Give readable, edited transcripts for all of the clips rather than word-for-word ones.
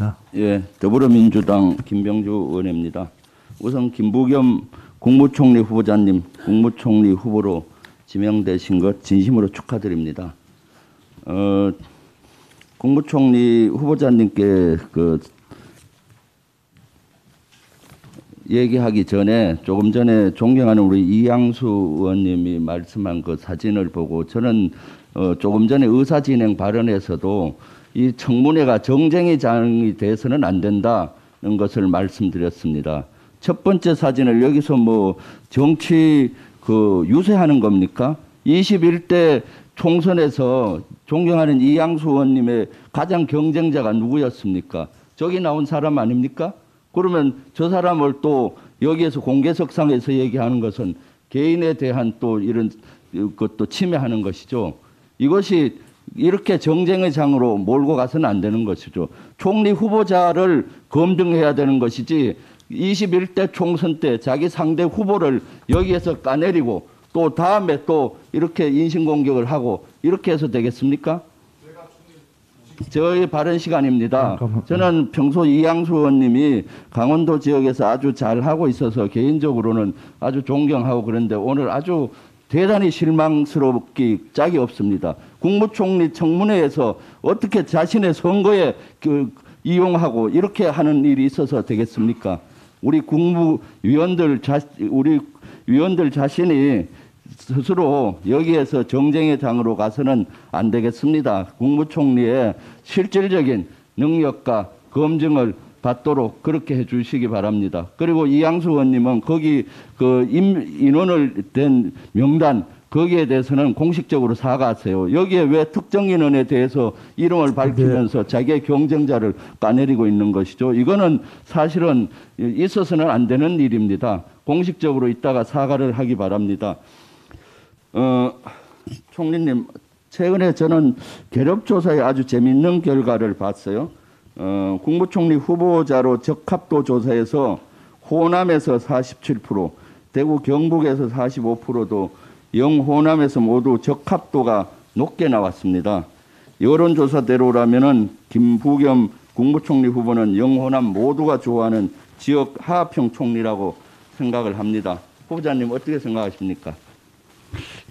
있습니다. 예, 더불어민주당 김병주 의원입니다. 우선 김부겸 국무총리 후보자님 국무총리 후보로 지명되신 것 진심으로 축하드립니다. 국무총리 후보자님께 얘기하기 전에 조금 전에 존경하는 우리 이양수 의원님이 말씀한 그 사진을 보고 저는 조금 전에 의사진행 발언에서도 이 청문회가 정쟁의 장이 돼서는 안 된다는 것을 말씀드렸습니다. 첫 번째 사진을 여기서 뭐 정치 유세하는 겁니까? 21대 총선에서 존경하는 이양수 의원님의 가장 경쟁자가 누구였습니까? 저기 나온 사람 아닙니까? 그러면 저 사람을 또 여기에서 공개석상에서 얘기하는 것은 개인에 대한 또 이런 것도 침해하는 것이죠. 이것이 이렇게 정쟁의 장으로 몰고 가서는 안 되는 것이죠. 총리 후보자를 검증해야 되는 것이지 21대 총선 때 자기 상대 후보를 여기에서 까내리고 또 다음에 또 이렇게 인신공격을 하고 이렇게 해서 되겠습니까? 저의 발언 시간입니다. 저는 평소 이양수 의원님이 강원도 지역에서 아주 잘하고 있어서 개인적으로는 아주 존경하고 그런데 오늘 아주 대단히 실망스럽기 짝이 없습니다. 국무총리 청문회에서 어떻게 자신의 선거에 이용하고 이렇게 하는 일이 있어서 되겠습니까? 우리 우리 위원들 자신이 스스로 여기에서 정쟁의 장으로 가서는 안 되겠습니다. 국무총리의 실질적인 능력과 검증을 받도록 그렇게 해 주시기 바랍니다. 그리고 이양수 의원님은 거기 인원을 된 명단 거기에 대해서는 공식적으로 사과하세요. 여기에 왜 특정 인원에 대해서 이름을 밝히면서 자기의 경쟁자를 까내리고 있는 것이죠. 이거는 사실은 있어서는 안 되는 일입니다. 공식적으로 이따가 사과를 하기 바랍니다. 총리님, 최근에 저는 괴력조사에 아주 재미있는 결과를 봤어요. 국무총리 후보자로 적합도 조사에서 호남에서 47%, 대구 경북에서 45%도 영호남에서 모두 적합도가 높게 나왔습니다. 여론조사대로라면은 김부겸 국무총리 후보는 영호남 모두가 좋아하는 지역 하합형 총리라고 생각을 합니다. 후보자님 어떻게 생각하십니까?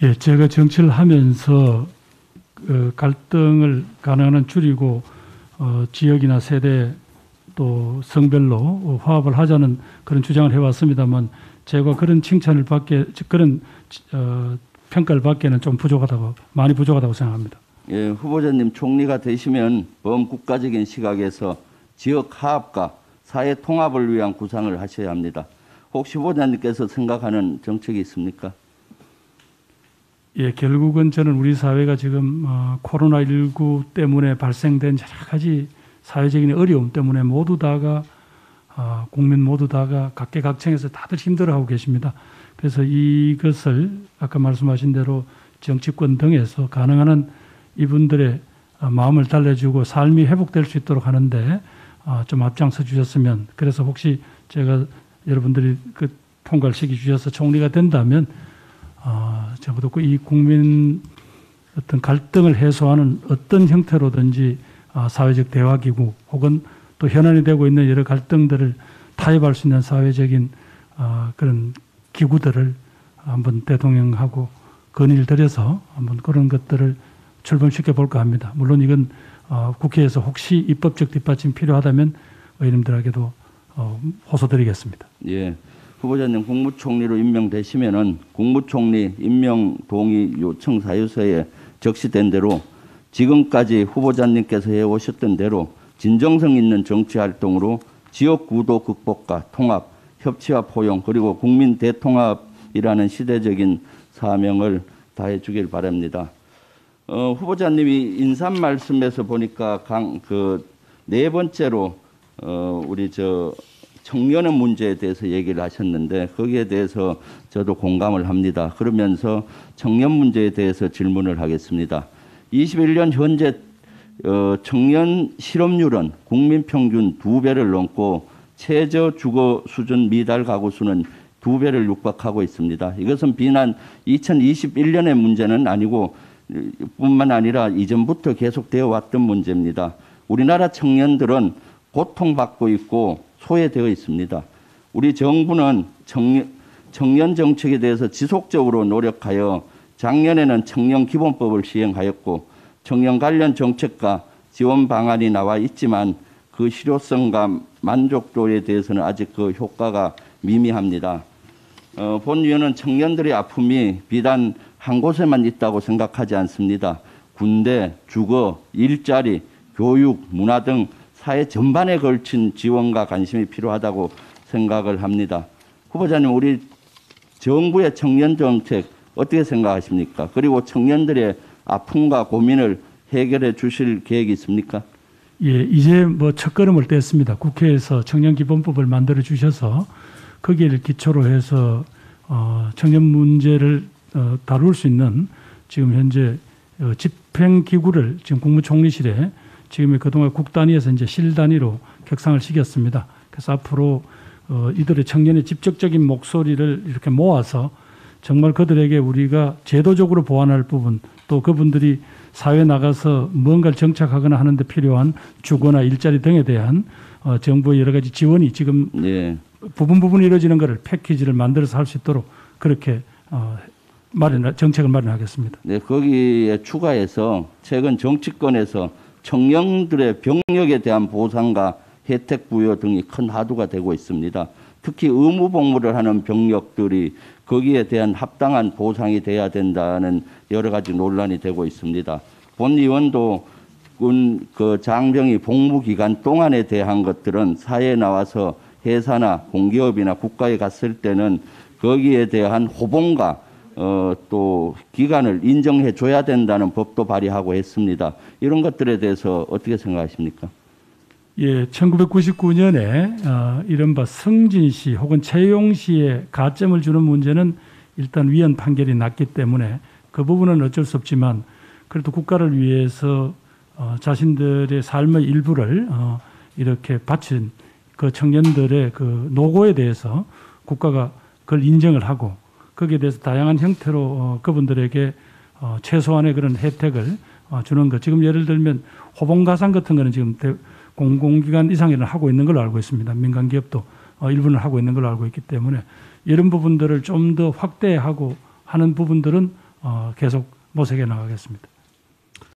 예, 제가 정치를 하면서 갈등을 가능한 한 줄이고 지역이나 세대 또 성별로 화합을 하자는 그런 주장을 해왔습니다만 제가 그런 칭찬을 그런 평가를 받기에는 좀 많이 부족하다고 생각합니다. 예, 후보자님 총리가 되시면 범국가적인 시각에서 지역 화합과 사회 통합을 위한 구상을 하셔야 합니다. 혹시 후보자님께서 생각하는 정책이 있습니까? 예, 결국은 저는 우리 사회가 지금 코로나19 때문에 발생된 여러 가지 사회적인 어려움 때문에 모두 다가 국민 모두 다가 각계각층에서 다들 힘들어하고 계십니다. 그래서 이것을 아까 말씀하신 대로 정치권 등에서 가능한 한 이분들의 마음을 달래주고 삶이 회복될 수 있도록 하는데 좀 앞장서 주셨으면, 그래서 혹시 제가 여러분들이 통과를 시켜주셔서 총리가 된다면 적어도 이 국민 어떤 갈등을 해소하는 어떤 형태로든지 사회적 대화기구 혹은 또 현안이 되고 있는 여러 갈등들을 타협할 수 있는 사회적인 그런 기구들을 한번 대통령하고 건의를 드려서 한번 그런 것들을 출범시켜 볼까 합니다. 물론 이건 국회에서 혹시 입법적 뒷받침이 필요하다면 의원님들에게도 호소드리겠습니다. 예, 후보자님 국무총리로 임명되시면은 국무총리 임명 동의 요청 사유서에 적시된 대로 지금까지 후보자님께서 해오셨던 대로 진정성 있는 정치 활동으로 지역 구도 극복과 통합, 협치와 포용, 그리고 국민 대통합이라는 시대적인 사명을 다해 주길 바랍니다. 후보자님이 인사 말씀에서 보니까 네 번째로 우리 청년의 문제에 대해서 얘기를 하셨는데 거기에 대해서 저도 공감을 합니다. 그러면서 청년 문제에 대해서 질문을 하겠습니다. 21년 현재 청년 실업률은 국민 평균 2배를 넘고 최저 주거 수준 미달 가구 수는 2배를 육박하고 있습니다. 이것은 비단 2021년의 문제는 아니고 뿐만 아니라 이전부터 계속되어 왔던 문제입니다. 우리나라 청년들은 고통받고 있고 소외되어 있습니다. 우리 정부는 청년 정책에 대해서 지속적으로 노력하여 작년에는 청년기본법을 시행하였고 청년 관련 정책과 지원 방안이 나와 있지만 그 실효성과 만족도에 대해서는 아직 그 효과가 미미합니다. 본 위원은 청년들의 아픔이 비단 한 곳에만 있다고 생각하지 않습니다. 군대, 주거, 일자리, 교육, 문화 등 사회 전반에 걸친 지원과 관심이 필요하다고 생각을 합니다. 후보자님, 우리 정부의 청년 정책 어떻게 생각하십니까? 그리고 청년들의 아픔과 고민을 해결해 주실 계획이 있습니까? 예, 이제 뭐 첫걸음을 뗐습니다. 국회에서 청년기본법을 만들어 주셔서 거기를 기초로 해서 청년 문제를 다룰 수 있는 지금 현재 집행기구를 지금 국무총리실에 지금 그동안 국 단위에서 이제 실 단위로 격상을 시켰습니다. 그래서 앞으로 이들의 청년의 직접적인 목소리를 이렇게 모아서 정말 그들에게 우리가 제도적으로 보완할 부분, 또 그분들이 사회에 나가서 뭔가를 정착하거나 하는데 필요한 주거나 일자리 등에 대한 정부의 여러 가지 지원이 지금 부분 이루어지는 것을 패키지를 만들어서 할 수 있도록 그렇게 정책을 마련하겠습니다. 네, 거기에 추가해서 최근 정치권에서 청년들의 병력에 대한 보상과 혜택 부여 등이 큰 화두가 되고 있습니다. 특히 의무 복무를 하는 병력들이 거기에 대한 합당한 보상이 돼야 된다는 여러 가지 논란이 되고 있습니다. 본 의원도 그 장병이 복무 기간 동안에 대한 것들은 사회에 나와서 회사나 공기업이나 국가에 갔을 때는 거기에 대한 호봉과 또 기간을 인정해 줘야 된다는 법도 발의하고 했습니다. 이런 것들에 대해서 어떻게 생각하십니까? 예, 1999년에 이른바 성진 씨 혹은 채용 씨의 가점을 주는 문제는 일단 위헌 판결이 났기 때문에 그 부분은 어쩔 수 없지만 그래도 국가를 위해서 자신들의 삶의 일부를 이렇게 바친 그 청년들의 그 노고에 대해서 국가가 그걸 인정을 하고 거기에 대해서 다양한 형태로 그분들에게 최소한의 그런 혜택을 주는 것. 지금 예를 들면 호봉가상 같은 거는 지금 공공기관 이상에는 하고 있는 걸로 알고 있습니다. 민간 기업도 일부는 하고 있는 걸로 알고 있기 때문에 이런 부분들을 좀 더 확대하고 하는 부분들은 계속 모색해 나가겠습니다.